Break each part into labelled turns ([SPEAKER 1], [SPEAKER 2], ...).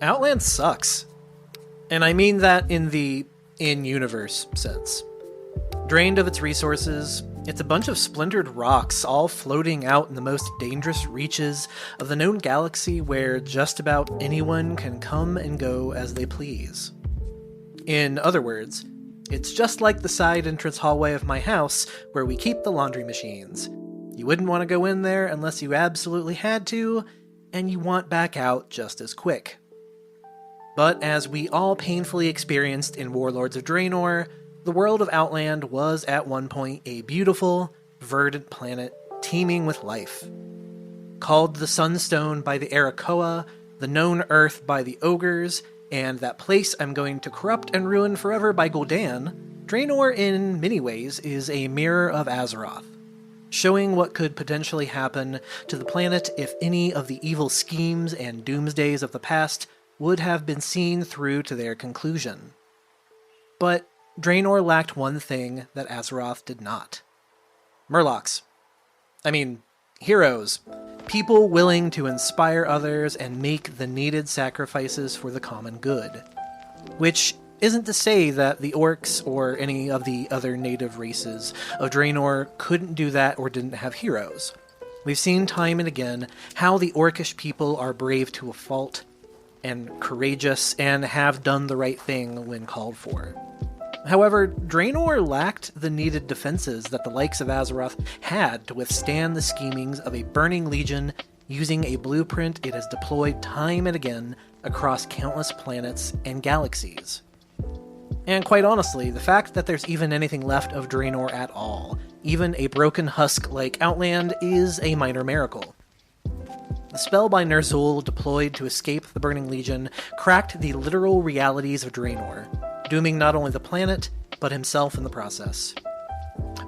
[SPEAKER 1] Outland sucks. And I mean that in the in-universe sense. Drained of its resources, it's a bunch of splintered rocks all floating out in the most dangerous reaches of the known galaxy where just about anyone can come and go as they please. In other words, it's just like the side entrance hallway of my house where we keep the laundry machines. You wouldn't want to go in there unless you absolutely had to, and you want back out just as quick. But as we all painfully experienced in Warlords of Draenor, the world of Outland was at one point a beautiful, verdant planet teeming with life. Called the Sunstone by the Arakoa, the known Earth by the Ogres, and that place I'm going to corrupt and ruin forever by Gul'dan, Draenor in many ways is a mirror of Azeroth, showing what could potentially happen to the planet if any of the evil schemes and doomsdays of the past would have been seen through to their conclusion. But Draenor lacked one thing that Azeroth did not. Murlocs. I mean, heroes. People willing to inspire others and make the needed sacrifices for the common good. Which isn't to say that the Orcs or any of the other native races of Draenor couldn't do that or didn't have heroes. We've seen time and again how the Orcish people are brave to a fault, and courageous, and have done the right thing when called for. However, Draenor lacked the needed defenses that the likes of Azeroth had to withstand the schemings of a burning legion using a blueprint it has deployed time and again across countless planets and galaxies. And quite honestly, the fact that there's even anything left of Draenor at all, even a broken husk like Outland, is a minor miracle. The spell by Ner'zhul deployed to escape the Burning Legion cracked the literal realities of Draenor, dooming not only the planet, but himself in the process.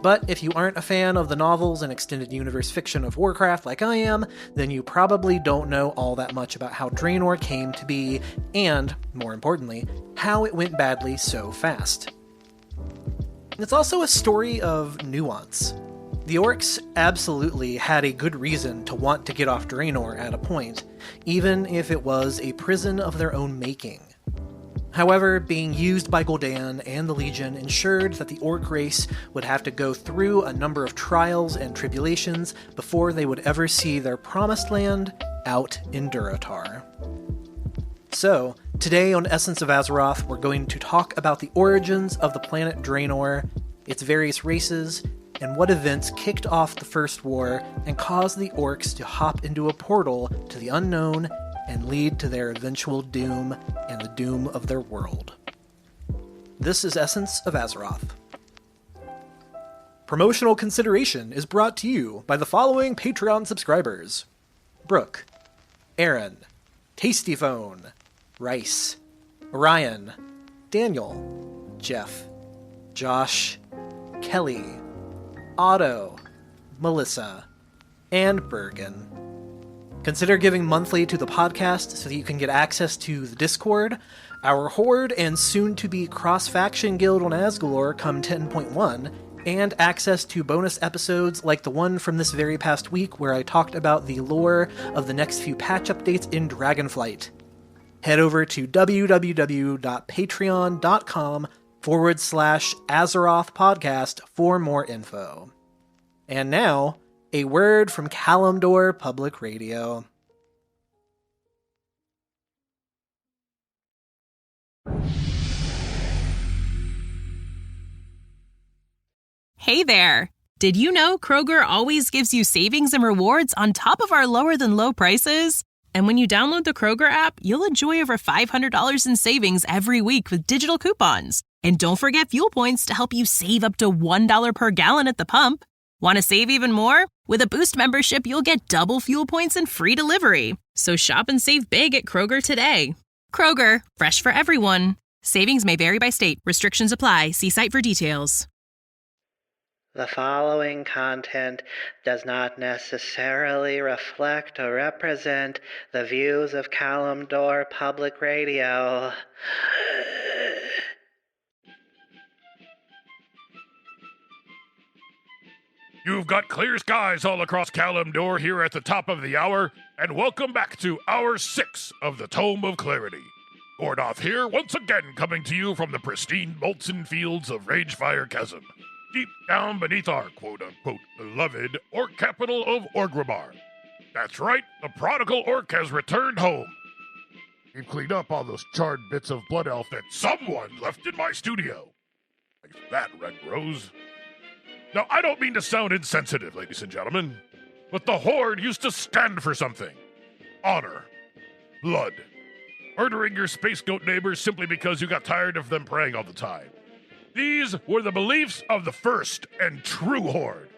[SPEAKER 1] But if you aren't a fan of the novels and extended universe fiction of Warcraft like I am, then you probably don't know all that much about how Draenor came to be, and, more importantly, how it went badly so fast. It's also a story of nuance. The Orcs absolutely had a good reason to want to get off Draenor at a point, even if it was a prison of their own making. However, being used by Gul'dan and the Legion ensured that the Orc race would have to go through a number of trials and tribulations before they would ever see their promised land out in Durotar. So, today on Essence of Azeroth, we're going to talk about the origins of the planet Draenor, its various races, and what events kicked off the First War and caused the Orcs to hop into a portal to the unknown and lead to their eventual doom and the doom of their world. This is Essence of Azeroth. Promotional consideration is brought to you by the following Patreon subscribers: Brooke, Aaron, Tastyphone, Rice, Ryan, Daniel, Jeff, Josh, Kelly, Otto, Melissa, and Bergen. Consider giving monthly to the podcast so that you can get access to the Discord, our Horde and soon-to-be cross-faction guild on Asgulor come 10.1, and access to bonus episodes like the one from this very past week where I talked about the lore of the next few patch updates in Dragonflight. Head over to www.patreon.com/Azeroth podcast for more info. And now, a word from Kalimdor Public Radio.
[SPEAKER 2] Hey there! Did you know Kroger always gives you savings and rewards on top of our lower-than-low prices? And when you download the Kroger app, you'll enjoy over $500 in savings every week with digital coupons. And don't forget fuel points to help you save up to $1 per gallon at the pump. Want to save even more? With a Boost membership, you'll get double fuel points and free delivery. So shop and save big at Kroger today. Kroger, fresh for everyone. Savings may vary by state. Restrictions apply. See site for details.
[SPEAKER 3] The following content does not necessarily reflect or represent the views of Kalimdor Public Radio.
[SPEAKER 4] You've got clear skies all across Kalimdor here at the top of the hour, and welcome back to Hour 6 of the Tome of Clarity. Gordoth here, once again coming to you from the pristine molten fields of Ragefire Chasm, deep down beneath our quote-unquote beloved orc capital of Orgrimmar. That's right, the prodigal orc has returned home. We've cleaned up all those charred bits of Blood Elf that someone left in my studio. Thanks for that, Red Rose. Now, I don't mean to sound insensitive, ladies and gentlemen, but the Horde used to stand for something. Honor. Blood. Murdering your space goat neighbors simply because you got tired of them praying all the time. These were the beliefs of the first and true Horde.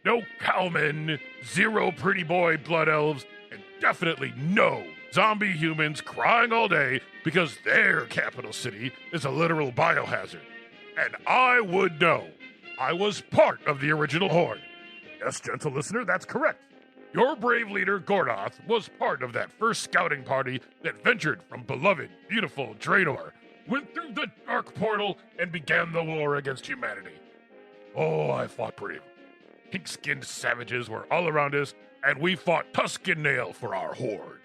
[SPEAKER 4] No cowmen, zero pretty boy blood elves, and definitely no zombie humans crying all day because their capital city is a literal biohazard. And I would know. I was part of the original Horde. Yes, gentle listener, that's correct. Your brave leader, Gordoth, was part of that first scouting party that ventured from beloved, beautiful Draenor, went through the dark portal, and began the war against humanity. Oh, I fought brave. Pink-skinned savages were all around us, and we fought tusk and nail for our Horde.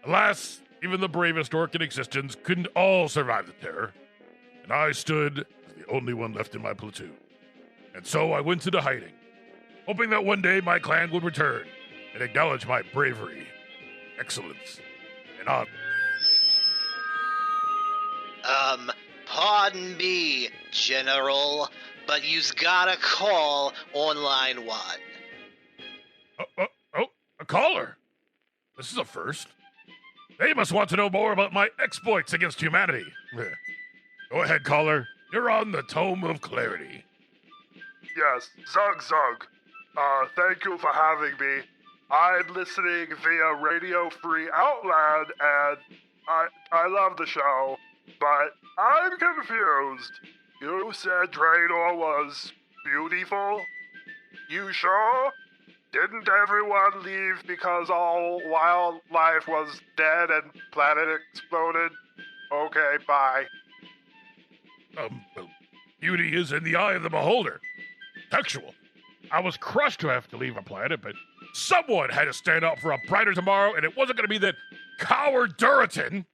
[SPEAKER 4] Alas, even the bravest orc in existence couldn't all survive the terror, and I stood the only one left in my platoon. And so I went into hiding, hoping that one day my clan would return and acknowledge my bravery, excellence, and honor.
[SPEAKER 3] Pardon me, General, but you's gotta call on line 1.
[SPEAKER 4] A caller? This is a first. They must want to know more about my exploits against humanity. Go ahead, caller. You're on the Tome of Clarity.
[SPEAKER 5] Yes, Zug. Thank you for having me. I'm listening via Radio Free Outland, and I love the show, but I'm confused. You said Draenor was beautiful? You sure? Didn't everyone leave because all wildlife was dead and planet exploded? Okay, bye.
[SPEAKER 4] Beauty is in the eye of the beholder. Textual. I was crushed to have to leave a planet, but someone had to stand up for a brighter tomorrow, and it wasn't going to be that coward Duritan.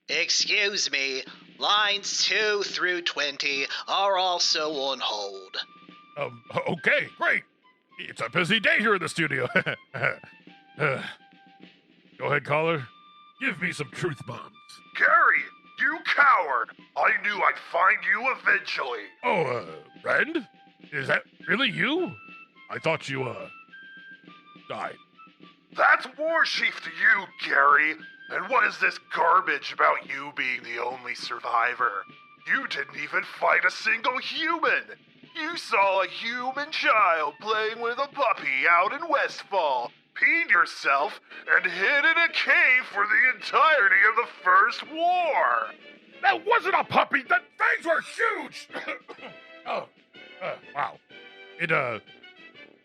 [SPEAKER 3] Excuse me, lines 2 through 20 are also on hold.
[SPEAKER 4] Okay, great. It's a busy day here in the studio. Go ahead, caller. Give me some truth bombs.
[SPEAKER 5] Gary, you coward! I knew I'd find you eventually.
[SPEAKER 4] Oh, Rend? Is that really you? I thought you, died.
[SPEAKER 5] That's War Chief to you, Gary. And what is this garbage about you being the only survivor? You didn't even fight a single human. You saw a human child playing with a puppy out in Westfall, peed yourself, and hid in a cave for the entirety of the First War.
[SPEAKER 4] That wasn't a puppy! The fangs were huge! Wow. It,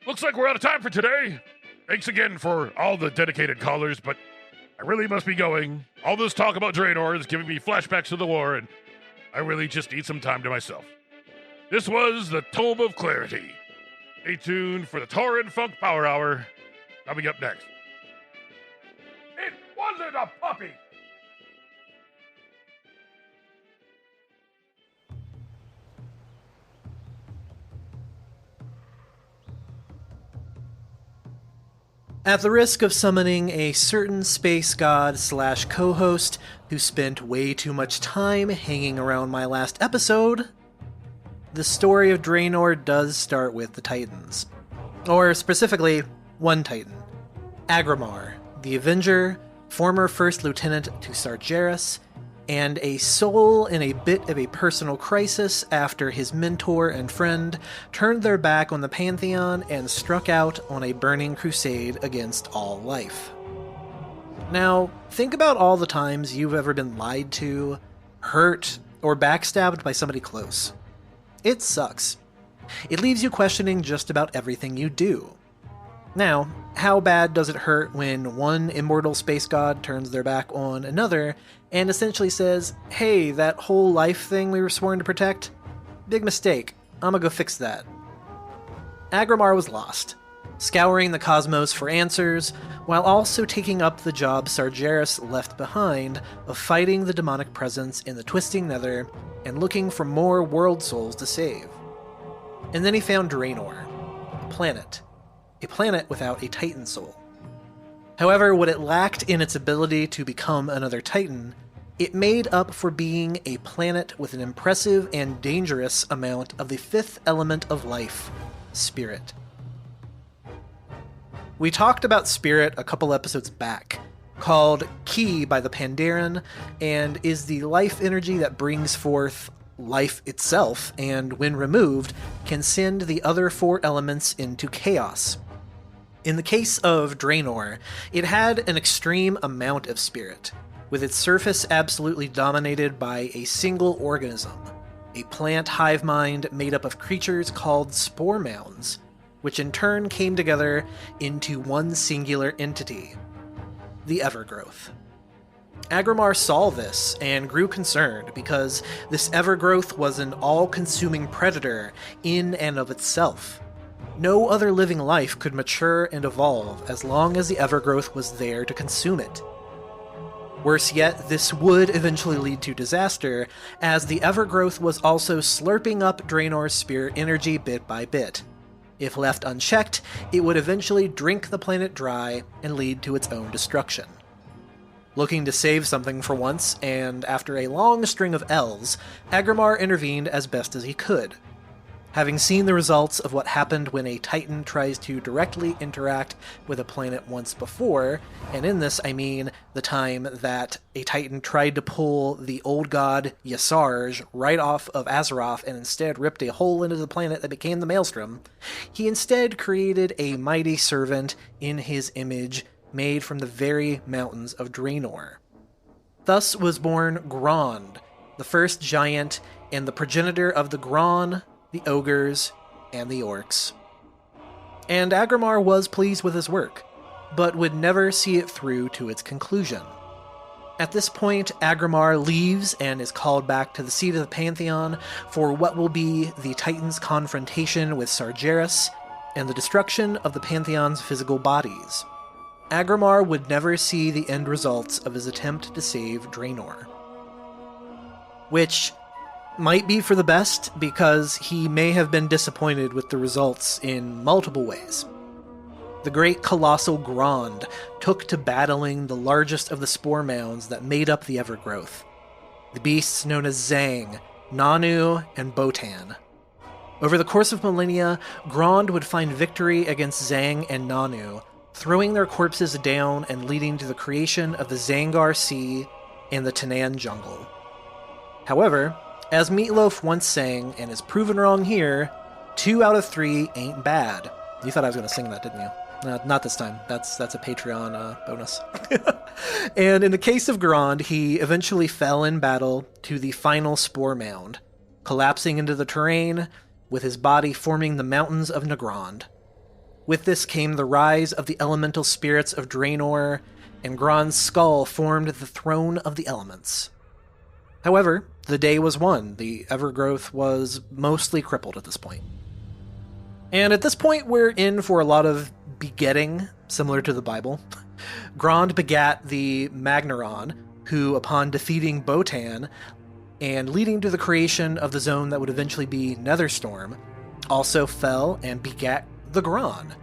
[SPEAKER 4] looks like we're out of time for today. Thanks again for all the dedicated callers, but I really must be going. All this talk about Draenor is giving me flashbacks to the war, and I really just need some time to myself. This was the Tome of Clarity. Stay tuned for the Tauren Funk Power Hour coming up next. It wasn't a puppy!
[SPEAKER 1] At the risk of summoning a certain space god / co-host who spent way too much time hanging around my last episode, the story of Draenor does start with the Titans. Or specifically, one Titan, Agramar, the Avenger, former First Lieutenant to Sargeras, and a soul in a bit of a personal crisis after his mentor and friend turned their back on the Pantheon and struck out on a burning crusade against all life. Now, think about all the times you've ever been lied to, hurt, or backstabbed by somebody close. It sucks. It leaves you questioning just about everything you do. Now, how bad does it hurt when one immortal space god turns their back on another and essentially says, hey, that whole life thing we were sworn to protect? Big mistake. I'm gonna go fix that. Agrimar was lost, scouring the cosmos for answers, while also taking up the job Sargeras left behind of fighting the demonic presence in the twisting nether and looking for more world souls to save. And then he found Draenor, a planet without a Titan soul. However, what it lacked in its ability to become another Titan, it made up for being a planet with an impressive and dangerous amount of the fifth element of life, spirit. We talked about spirit a couple episodes back, called Ki by the Pandaren, and is the life energy that brings forth life itself, and when removed, can send the other four elements into chaos. In the case of Draenor, it had an extreme amount of spirit, with its surface absolutely dominated by a single organism, a plant hive mind made up of creatures called spore mounds, which in turn came together into one singular entity, the Evergrowth. Agrimar saw this and grew concerned because this Evergrowth was an all-consuming predator in and of itself. No other living life could mature and evolve as long as the Evergrowth was there to consume it. Worse yet, this would eventually lead to disaster, as the Evergrowth was also slurping up Draenor's spirit energy bit by bit. If left unchecked, it would eventually drink the planet dry and lead to its own destruction. Looking to save something for once, and after a long string of L's, Agrimar intervened as best as he could. Having seen the results of what happened when a Titan tries to directly interact with a planet once before, and in this I mean the time that a Titan tried to pull the old god Yasarj right off of Azeroth and instead ripped a hole into the planet that became the Maelstrom, he instead created a mighty servant in his image made from the very mountains of Draenor. Thus was born Grond, the first giant and the progenitor of the Graan, the Ogres, and the Orcs. And Agrimar was pleased with his work, but would never see it through to its conclusion. At this point, Agrimar leaves and is called back to the seat of the Pantheon for what will be the Titans' confrontation with Sargeras and the destruction of the Pantheon's physical bodies. Agrimar would never see the end results of his attempt to save Draenor. Which might be for the best, because he may have been disappointed with the results in multiple ways. The great colossal Grond took to battling the largest of the spore mounds that made up the Evergrowth, the beasts known as Zang, Nanu, and Botan. Over the course of millennia, Grond would find victory against Zang and Nanu, throwing their corpses down and leading to the creation of the Zangar Sea and the Tanan Jungle. However, as Meatloaf once sang, and is proven wrong here, 2 out of 3 ain't bad. You thought I was going to sing that, didn't you? Not this time. That's a Patreon bonus. And in the case of Grond, he eventually fell in battle to the final spore mound, collapsing into the terrain, with his body forming the mountains of Nagrand. With this came the rise of the elemental spirits of Draenor, and Grond's skull formed the throne of the elements. However, the day was won. The Evergrowth was mostly crippled at this point. And at this point, we're in for a lot of begetting, similar to the Bible. Grond begat the Magnaron, who, upon defeating Botan and leading to the creation of the zone that would eventually be Netherstorm, also fell and begat the Graan,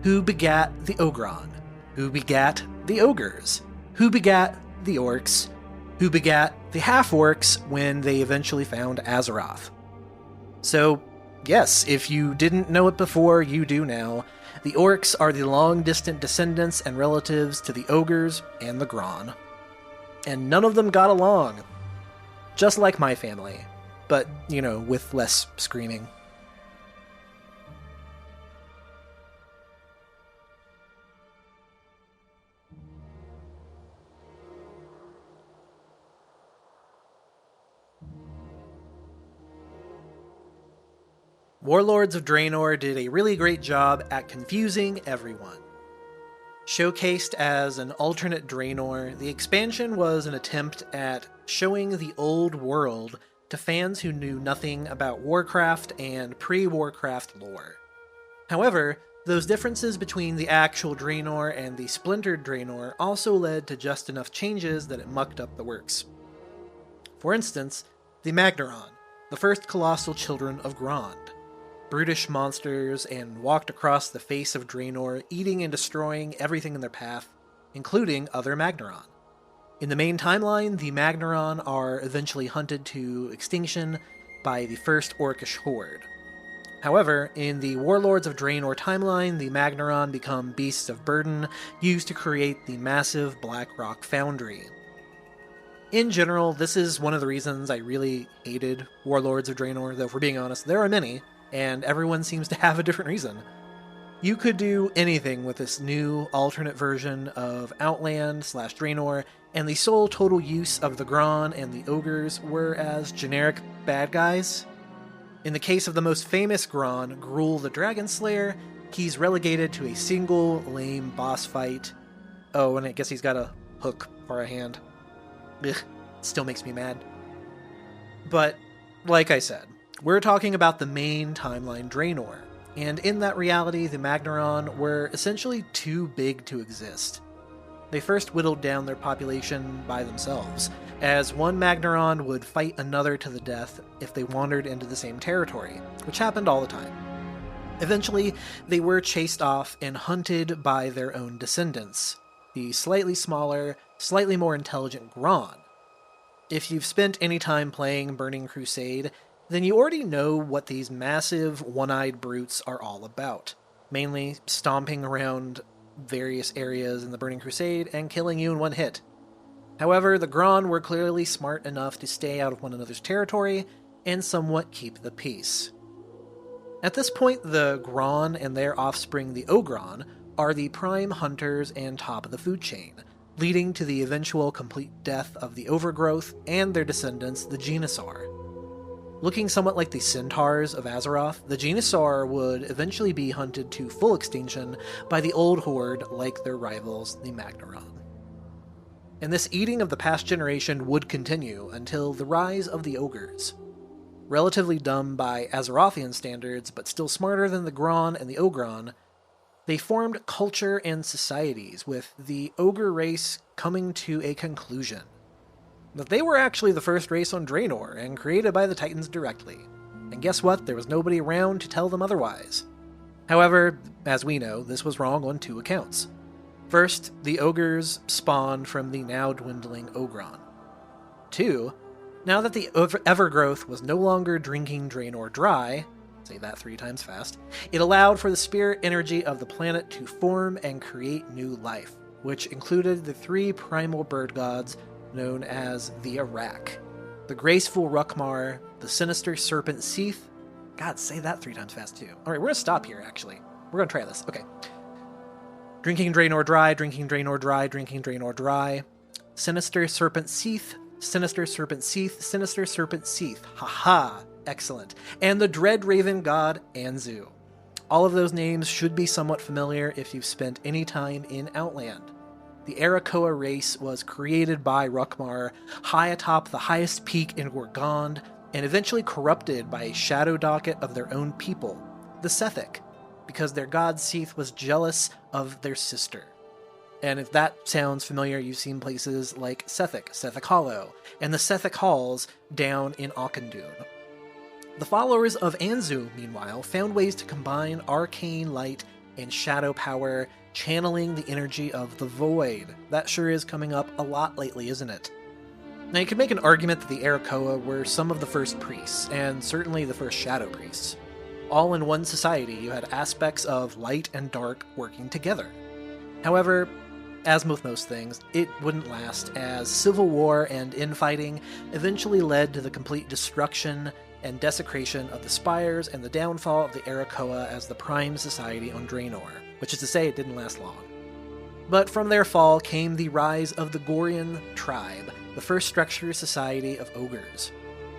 [SPEAKER 1] who begat the Ogron, who begat the Ogres, who begat the Orcs, who begat the half-orcs when they eventually found Azeroth. So, yes, if you didn't know it before, you do now. The Orcs are the long-distant descendants and relatives to the Ogres and the Graan. And none of them got along. Just like my family. But, with less screaming. Warlords of Draenor did a really great job at confusing everyone. Showcased as an alternate Draenor, the expansion was an attempt at showing the old world to fans who knew nothing about Warcraft and pre-Warcraft lore. However, those differences between the actual Draenor and the splintered Draenor also led to just enough changes that it mucked up the works. For instance, the Magnaron, the first colossal children of Grond. Brutish monsters and walked across the face of Draenor, eating and destroying everything in their path, including other Magnaron. In the main timeline, the Magnaron are eventually hunted to extinction by the first Orcish horde. However, in the Warlords of Draenor timeline, the Magnaron become beasts of burden, used to create the massive Black Rock Foundry. In general, this is one of the reasons I really hated Warlords of Draenor, though if we're being honest, there are many, and everyone seems to have a different reason. You could do anything with this new alternate version of Outland/Draenor, and the sole total use of the Grond and the Ogres were as generic bad guys. In the case of the most famous Grond, Gruul the Dragon Slayer, he's relegated to a single lame boss fight. Oh, and I guess he's got a hook for a hand. Ugh, still makes me mad. But, like I said, we're talking about the main timeline Draenor, and in that reality, the Magnaron were essentially too big to exist. They first whittled down their population by themselves, as one Magnaron would fight another to the death if they wandered into the same territory, which happened all the time. Eventually, they were chased off and hunted by their own descendants, the slightly smaller, slightly more intelligent Grond. If you've spent any time playing Burning Crusade, then you already know what these massive, one-eyed brutes are all about, mainly stomping around various areas in the Burning Crusade and killing you in one hit. However, the Grond were clearly smart enough to stay out of one another's territory and somewhat keep the peace. At this point, the Grond and their offspring, the Ogron, are the prime hunters and top of the food chain, leading to the eventual complete death of the Overgrowth and their descendants, the Geenosaur. Looking somewhat like the Centaurs of Azeroth, the Geenosaur would eventually be hunted to full extinction by the Old Horde like their rivals, the Magnaron. And this eating of the past generation would continue until the rise of the Ogres. Relatively dumb by Azerothian standards, but still smarter than the Grond and the Ogron, they formed culture and societies, with the Ogre race coming to a conclusion. That they were actually the first race on Draenor, and created by the Titans directly. And guess what? There was nobody around to tell them otherwise. However, as we know, this was wrong on two accounts. First, the Ogres spawned from the now dwindling Ogron. 2, now that the Evergrowth was no longer drinking Draenor dry, say that 3 times fast, it allowed for the spirit energy of the planet to form and create new life, which included the 3 primal bird gods known as the Arak, the graceful Rukmar, the sinister serpent Seath. God, say that 3 times fast too. Alright, we're gonna stop here, actually. We're gonna try this. Okay. Drinking Draenor dry, drinking Draenor dry, drinking Draenor dry. Sinister serpent Seath, sinister serpent Seath, sinister serpent Seath. Haha, excellent. And the dread raven god Anzu. All of those names should be somewhat familiar if you've spent any time in Outland. The Arakoa race was created by Rukmar, high atop the highest peak in Gorgond, and eventually corrupted by a shadow docket of their own people, the Sethic, because their god Seath was jealous of their sister. And if that sounds familiar, you've seen places like Sethic Hollow, and the Sethic Halls down in Auchindoun. The followers of Anzu, meanwhile, found ways to combine arcane light and shadow power, channeling the energy of the Void. That sure is coming up a lot lately, isn't it? Now, you could make an argument that the Arakoa were some of the first priests, and certainly the first shadow priests. All in one society, you had aspects of light and dark working together. However, as with most things, it wouldn't last, as civil war and infighting eventually led to the complete destruction and desecration of the Spires and the downfall of the Arakoa as the prime society on Draenor, which is to say it didn't last long. But from their fall came the rise of the Gorian tribe, the first structured society of ogres.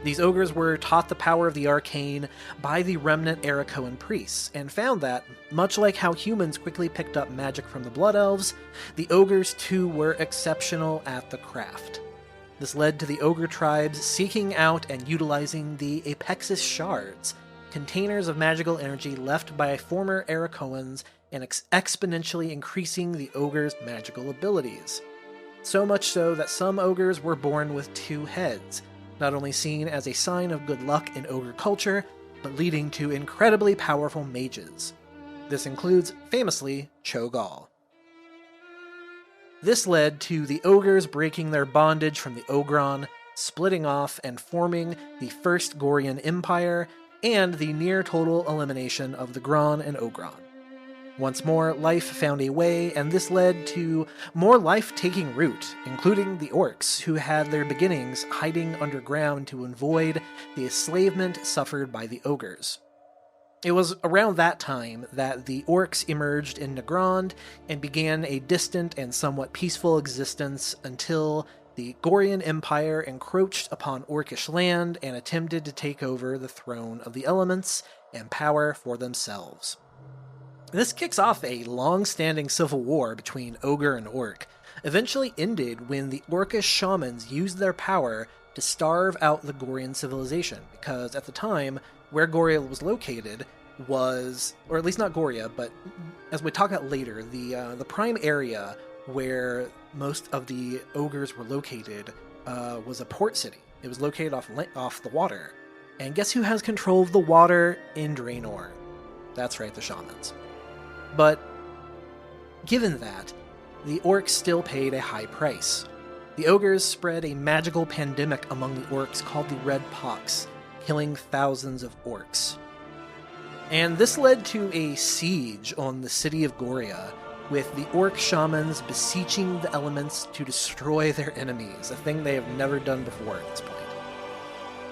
[SPEAKER 1] These ogres were taught the power of the arcane by the remnant Arakoan priests, and found that, much like how humans quickly picked up magic from the Blood Elves, the ogres too were exceptional at the craft. This led to the ogre tribes seeking out and utilizing the Apexis shards, containers of magical energy left by former Arakoans and exponentially increasing the ogres' magical abilities. So much so that some ogres were born with 2 heads, not only seen as a sign of good luck in ogre culture, but leading to incredibly powerful mages. This includes, famously, Cho'Gall. This led to the ogres breaking their bondage from the Ogron, splitting off and forming the First Gorian Empire, and the near-total elimination of the Gron and Ogron. Once more, life found a way, and this led to more life taking root, including the Orcs, who had their beginnings hiding underground to avoid the enslavement suffered by the ogres. It was around that time that the Orcs emerged in Nagrand and began a distant and somewhat peaceful existence until the Gorian Empire encroached upon Orcish land and attempted to take over the throne of the elements and power for themselves. This kicks off a long-standing civil war between Ogre and Orc, eventually ended when the Orcish shamans used their power to starve out the Gorian civilization, because at the time, where Goria was located was, or at least not Goria, but as we talk about later, the prime area where most of the ogres were located was a port city. It was located off the water. And guess who has control of the water in Draenor? That's right, the shamans. But given that, the orcs still paid a high price. The ogres spread a magical pandemic among the orcs called the Red Pox, killing thousands of orcs. And this led to a siege on the city of Goria, with the orc shamans beseeching the elements to destroy their enemies, a thing they have never done before at this point.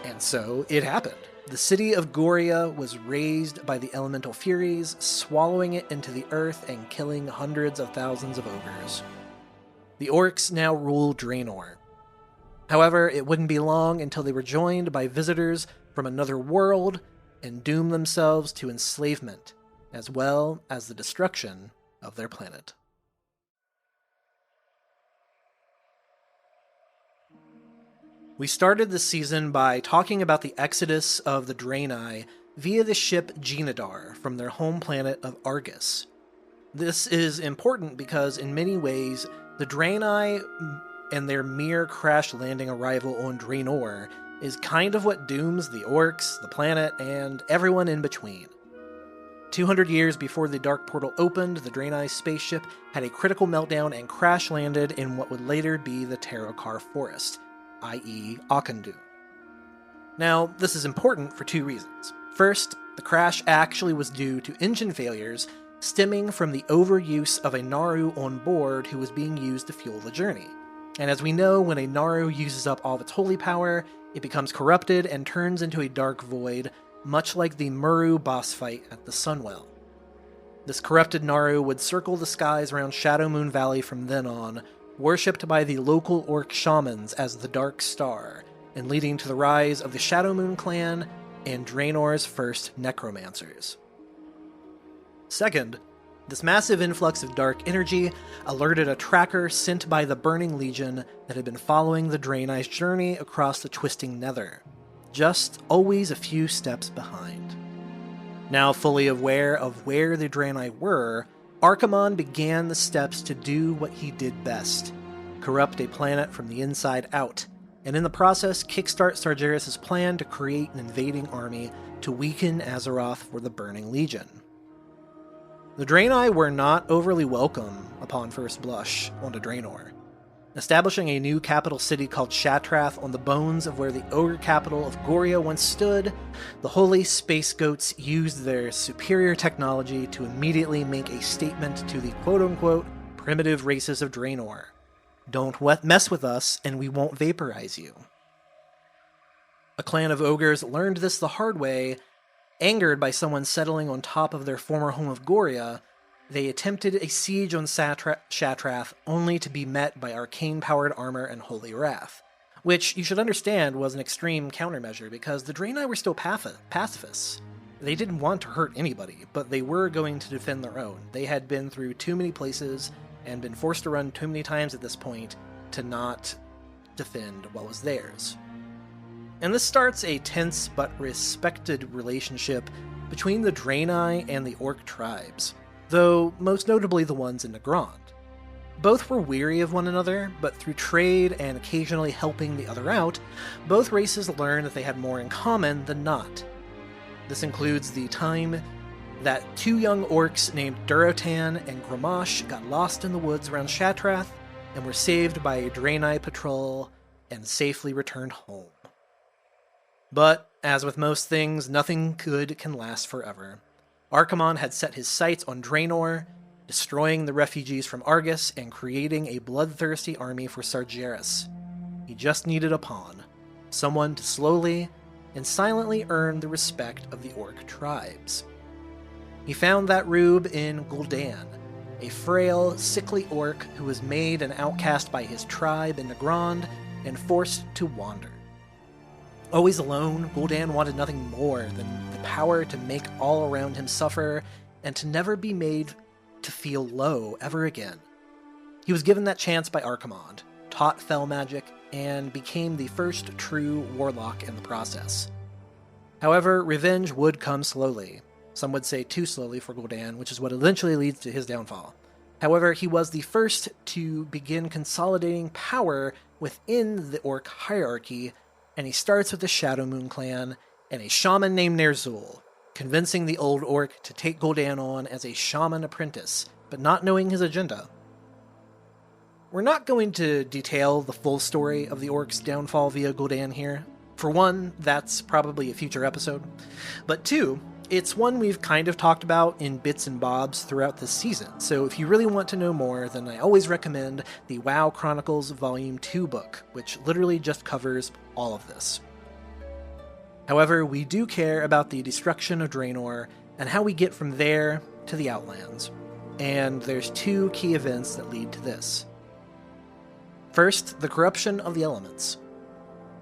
[SPEAKER 1] And so it happened. The city of Goria was razed by the elemental furies, swallowing it into the earth and killing hundreds of thousands of ogres. The orcs now rule Draenor. However, it wouldn't be long until they were joined by visitors from another world and doomed themselves to enslavement, as well as the destruction of their planet. We started this season by talking about the exodus of the Draenei via the ship Genadar from their home planet of Argus. This is important because in many ways, the Draenei and their mere crash-landing arrival on Draenor is kind of what dooms the orcs, the planet, and everyone in between. 200 years before the Dark Portal opened, the Draenei spaceship had a critical meltdown and crash-landed in what would later be the Terokar Forest, i.e. Auchendu. Now, this is important for 2 reasons. First, the crash actually was due to engine failures stemming from the overuse of a Naru on board who was being used to fuel the journey. And as we know, when a Naru uses up all of its holy power, it becomes corrupted and turns into a dark void, much like the Muru boss fight at the Sunwell. This corrupted Naru would circle the skies around Shadowmoon Valley from then on, worshipped by the local orc shamans as the Dark Star, and leading to the rise of the Shadowmoon clan and Draenor's first necromancers. Second, this massive influx of dark energy alerted a tracker sent by the Burning Legion that had been following the Draenei's journey across the twisting nether, just always a few steps behind. Now fully aware of where the Draenei were, Archimonde began the steps to do what he did best, corrupt a planet from the inside out, and in the process kickstart Sargeras' plan to create an invading army to weaken Azeroth for the Burning Legion. The Draenei were not overly welcome upon first blush onto Draenor. Establishing a new capital city called Shatrath on the bones of where the ogre capital of Goria once stood, the holy space goats used their superior technology to immediately make a statement to the quote-unquote primitive races of Draenor. Don't mess with us and we won't vaporize you. A clan of ogres learned this the hard way. Angered by someone settling on top of their former home of Goria, they attempted a siege on Shatrath only to be met by arcane-powered armor and holy wrath, which you should understand was an extreme countermeasure because the Draenei were still pacifists. They didn't want to hurt anybody, but they were going to defend their own. They had been through too many places and been forced to run too many times at this point to not defend what was theirs. And this starts a tense but respected relationship between the Draenei and the Orc tribes, though most notably the ones in Nagrand. Both were weary of one another, but through trade and occasionally helping the other out, both races learned that they had more in common than not. This includes the time that two young orcs named Durotan and Gramash got lost in the woods around Shatrath and were saved by a Draenei patrol and safely returned home. But, as with most things, nothing good can last forever. Archimonde had set his sights on Draenor, destroying the refugees from Argus and creating a bloodthirsty army for Sargeras. He just needed a pawn, someone to slowly and silently earn the respect of the Orc tribes. He found that rube in Gul'dan, a frail, sickly orc who was made an outcast by his tribe in Nagrand and forced to wander. Always alone, Gul'dan wanted nothing more than the power to make all around him suffer and to never be made to feel low ever again. He was given that chance by Archimonde, taught fell magic, and became the first true warlock in the process. However, revenge would come slowly. Some would say too slowly for Gul'dan, which is what eventually leads to his downfall. However, he was the first to begin consolidating power within the Orc hierarchy, and he starts with the Shadowmoon clan and a shaman named Ner'zhul, convincing the old orc to take Gul'dan on as a shaman apprentice, but not knowing his agenda. We're not going to detail the full story of the orc's downfall via Gul'dan here. For one, that's probably a future episode. But two, it's one we've kind of talked about in bits and bobs throughout this season, so if you really want to know more, then I always recommend the WoW Chronicles Volume 2 book, which literally just covers all of this. However, we do care about the destruction of Draenor and how we get from there to the Outlands, and there's two key events that lead to this. First, the corruption of the elements.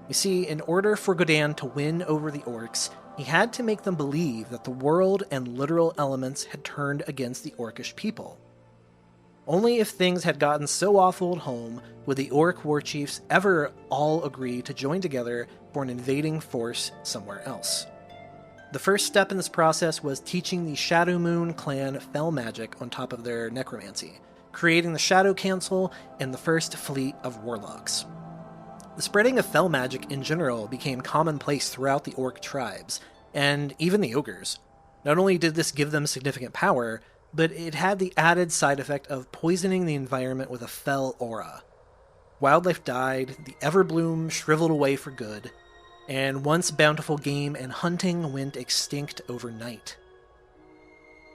[SPEAKER 1] You see, in order for Gul'dan to win over the orcs, he had to make them believe that the world and literal elements had turned against the orcish people. Only if things had gotten so awful at home would the orc war chiefs ever all agree to join together for an invading force somewhere else. The first step in this process was teaching the Shadowmoon clan fell magic on top of their necromancy, creating the Shadow Council and the first fleet of warlocks. The spreading of fell magic in general became commonplace throughout the orc tribes, and even the ogres. Not only did this give them significant power, but it had the added side effect of poisoning the environment with a fell aura. Wildlife died, the Everbloom shriveled away for good, and once bountiful game and hunting went extinct overnight.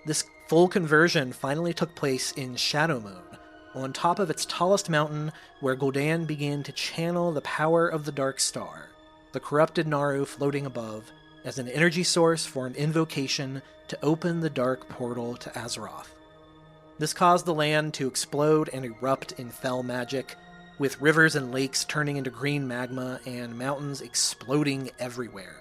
[SPEAKER 1] This full conversion finally took place in Shadowmoon, on top of its tallest mountain, where Gul'dan began to channel the power of the Dark Star, the corrupted Naru floating above, as an energy source for an invocation to open the dark portal to Azeroth. This caused the land to explode and erupt in fell magic, with rivers and lakes turning into green magma and mountains exploding everywhere.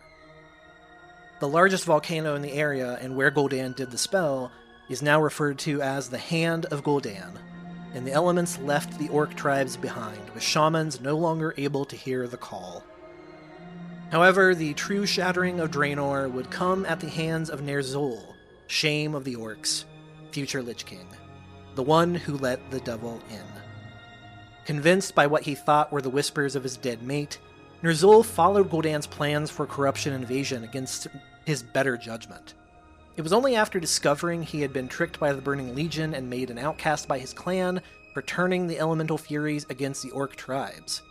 [SPEAKER 1] The largest volcano in the area and where Gul'dan did the spell is now referred to as the Hand of Gul'dan, and the elements left the orc tribes behind, with shamans no longer able to hear the call. However, the true shattering of Draenor would come at the hands of Ner'zhul, shame of the orcs, future Lich King, the one who let the devil in. Convinced by what he thought were the whispers of his dead mate, Ner'zhul followed Gul'dan's plans for corruption and invasion against his better judgment. It was only after discovering he had been tricked by the Burning Legion and made an outcast by his clan for turning the elemental furies against the orc tribes.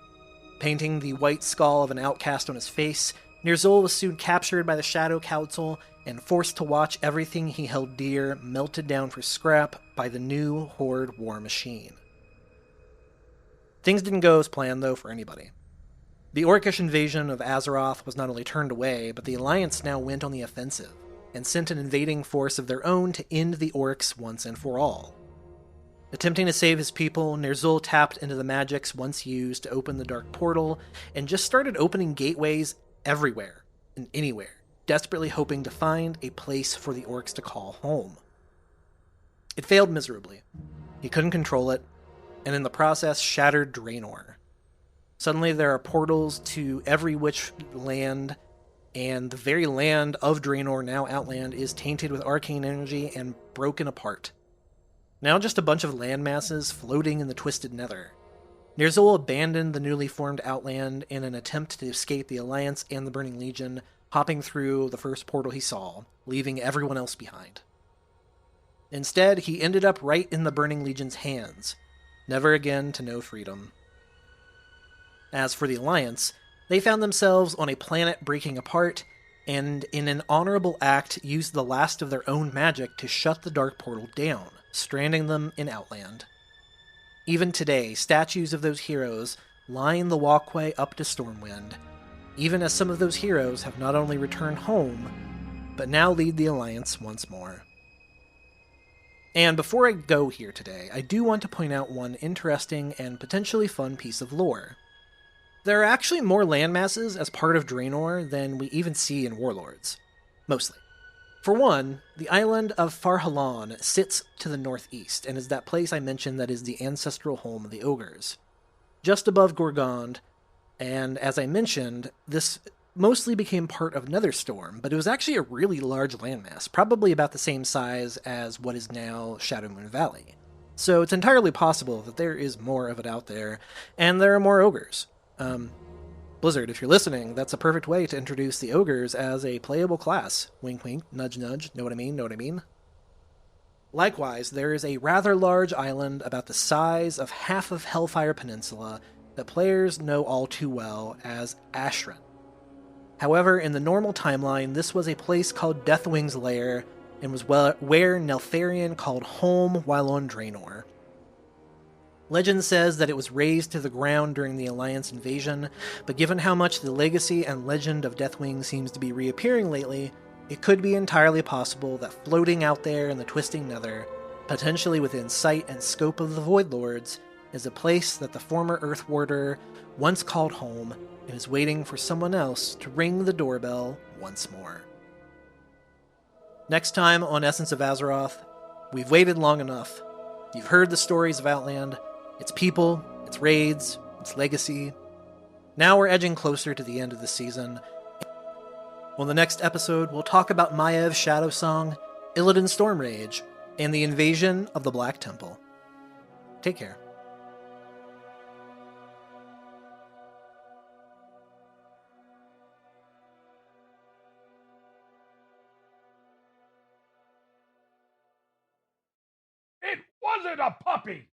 [SPEAKER 1] Painting the white skull of an outcast on his face, Ner'zhul was soon captured by the Shadow Council and forced to watch everything he held dear melted down for scrap by the new Horde war machine. Things didn't go as planned, though, for anybody. The orcish invasion of Azeroth was not only turned away, but the Alliance now went on the offensive, and sent an invading force of their own to end the orcs once and for all. Attempting to save his people, Ner'zhul tapped into the magics once used to open the Dark Portal, and just started opening gateways everywhere and anywhere, desperately hoping to find a place for the orcs to call home. It failed miserably. He couldn't control it, and in the process shattered Draenor. Suddenly there are portals to every which land, and the very land of Draenor, now Outland, is tainted with arcane energy and broken apart. Now just a bunch of land masses floating in the twisted nether. Ner'zhul abandoned the newly formed Outland in an attempt to escape the Alliance and the Burning Legion, hopping through the first portal he saw, leaving everyone else behind. Instead, he ended up right in the Burning Legion's hands, never again to know freedom. As for the Alliance, they found themselves on a planet breaking apart, and in an honorable act used the last of their own magic to shut the Dark Portal down, stranding them in Outland. Even today, statues of those heroes line the walkway up to Stormwind, even as some of those heroes have not only returned home, but now lead the Alliance once more. And before I go here today, I do want to point out one interesting and potentially fun piece of lore. There are actually more landmasses as part of Draenor than we even see in Warlords. Mostly. For one, the island of Farhallan sits to the northeast, and is that place I mentioned that is the ancestral home of the Ogres. Just above Gorgond, and as I mentioned, this mostly became part of Netherstorm, but it was actually a really large landmass, probably about the same size as what is now Shadowmoon Valley. So it's entirely possible that there is more of it out there, and there are more Ogres. Blizzard, if you're listening, that's a perfect way to introduce the Ogres as a playable class. Wink wink, nudge nudge, know what I mean? Likewise, there is a rather large island about the size of half of Hellfire Peninsula that players know all too well as Ashran. However, in the normal timeline, this was a place called Deathwing's Lair, and was where Neltharion called home while on Draenor. Legend says that it was razed to the ground during the Alliance invasion, but given how much the legacy and legend of Deathwing seems to be reappearing lately, it could be entirely possible that floating out there in the twisting nether, potentially within sight and scope of the Void Lords, is a place that the former Earth Warder once called home, and is waiting for someone else to ring the doorbell once more. Next time on Essence of Azeroth, we've waited long enough. You've heard the stories of Outland, its people, its raids, its legacy. Now we're edging closer to the end of the season. On the next episode, we'll talk about Maev's Shadow Song, Illidan Stormrage, and the invasion of the Black Temple. Take care.
[SPEAKER 4] It wasn't a puppy!